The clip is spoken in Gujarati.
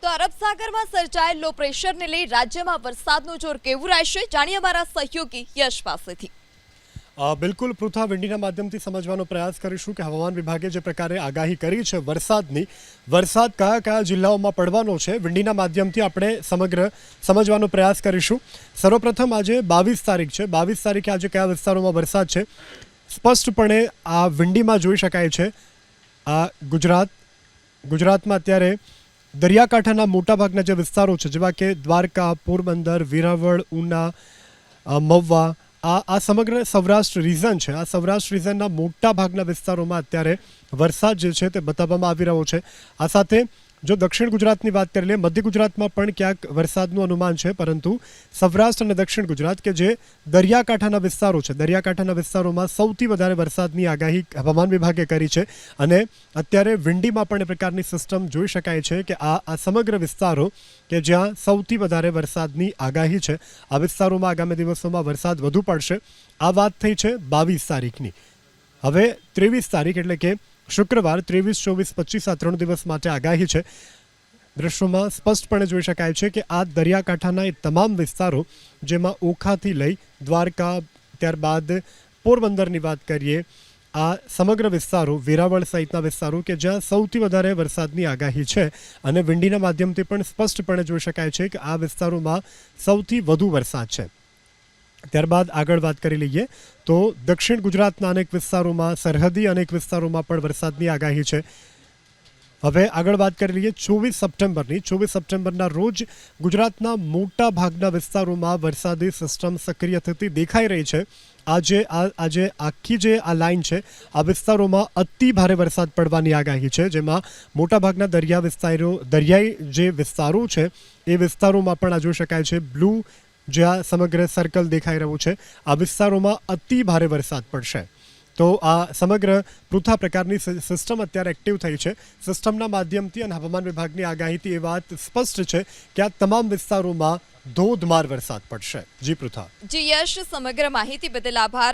તો અરબ સાગરમાં સર્જાયેલ લો પ્રેશરને લઈ રાજ્યમાં વરસાદનું જોર કેવું રહેશે, જાણીએ અમારા સહયોગી યશ પાસેથી। બિલકુલ પૃથા, વિંડીના માધ્યમથી સમજવાનો પ્રયાસ કરીશું કે હવામાન વિભાગે જે પ્રકારે આગાહી કરી છે વરસાદની, વરસાદ કયા કયા જિલ્લાઓમાં પડવાનો છે, વિંડીના માધ્યમથી આપણે સમગ્ર સમજવાનો પ્રયાસ કરીશું। સર્વપ્રથમ આજે 22 તારીખ છે। 22 તારીખે આજે કયા વિસ્તારોમાં વરસાદ છે સ્પષ્ટપણે આ વિંડીમાં જોઈ શકાય છે। આ ગુજરાતમાં અત્યારે દરિયાકાંઠાના મોટાભાગના જે વિસ્તારો છે જેવા કે દ્વારકા, પોરબંદર, વેરાવળ, ઉના, મહુવા, આ સમગ્ર સૌરાષ્ટ્ર રીઝન છે। આ સૌરાષ્ટ્ર રીઝનના મોટા ભાગના વિસ્તારોમાં અત્યારે વરસાદ જે છે તે બતાવવામાં આવી રહ્યો છે। આ સાથે જો દક્ષિણ ગુજરાતની વાત કરી લઈએ, મધ્ય ગુજરાતમાં પણ ક્યાંક વરસાદનું અનુમાન છે, પરંતુ સૌરાષ્ટ્ર અને દક્ષિણ ગુજરાત કે જે દરિયાકાંઠાના વિસ્તારો છે, દરિયાકાંઠાના વિસ્તારોમાં સૌથી વધારે વરસાદની આગાહી હવામાન વિભાગે કરી છે। અને અત્યારે વિંડીમાં પણ એ પ્રકારની સિસ્ટમ જોઈ શકાય છે કે આ સમગ્ર વિસ્તારો કે જ્યાં સૌથી વધારે વરસાદની આગાહી છે, આ વિસ્તારોમાં આગામી દિવસોમાં વરસાદ વધુ પડશે। આ વાત થઈ છે 22 તારીખની। હવે 23 તારીખ એટલે કે શુક્રવાર 23, 24, 25 આ 3 દિવસ માટે આગાહી છે। દ્રશ્યોમાં સ્પષ્ટપણે જોઈ શકાય છે કે આ દરિયાકાંઠાના એ તમામ વિસ્તારો જેમાં ઓખાથી લઈ દ્વારકા, ત્યારબાદ પોરબંદરની વાત કરીએ, આ સમગ્ર વિસ્તારો, વેરાવળ સહિતના વિસ્તારો કે જ્યાં સૌથી વધારે વરસાદની આગાહી છે। અને વિંડીના માધ્યમથી પણ સ્પષ્ટપણે જોઈ શકાય છે કે આ વિસ્તારોમાં સૌથી વધુ વરસાદ છે। ત્યારબાદ આગળ વાત કરી લઈએ તો દક્ષિણ ગુજરાતના અનેક વિસ્તારોમાં, સરહદી અનેક વિસ્તારોમાં પણ વરસાદની આગાહી છે। હવે આગળ વાત કરી લઈએ 24 સપ્ટેમ્બરની। 24 સપ્ટેમ્બરના રોજ ગુજરાતના મોટા ભાગના વિસ્તારોમાં વરસાદી સિસ્ટમ સક્રિય થતી દેખાઈ રહી છે। આજે આખી જે આ લાઇન છે, આ વિસ્તારોમાં અતિ ભારે વરસાદ પડવાની આગાહી છે, જેમાં મોટાભાગના દરિયાઈ જે વિસ્તારો છે એ વિસ્તારોમાં પણ આ જોઈ શકાય છે બ્લુ જ્યાં સમગ્ર સર્કલ દેખાઈ રહ્યું છે, આ વિસ્તારોમાં અતિ ભારે વરસાદ પડશે। તો આ સમગ્ર પૃથા પ્રકારની સિસ્ટમ અત્યારે એક્ટિવ થઈ છે। સિસ્ટમના માધ્યમથી અને હવામાન વિભાગની આગાહીથી એ વાત સ્પષ્ટ છે કે આ તમામ વિસ્તારોમાં ધોધમાર વરસાદ પડશે। જી પૃથા। જી યશ, સમગ્ર માહિતી બદલ આભાર।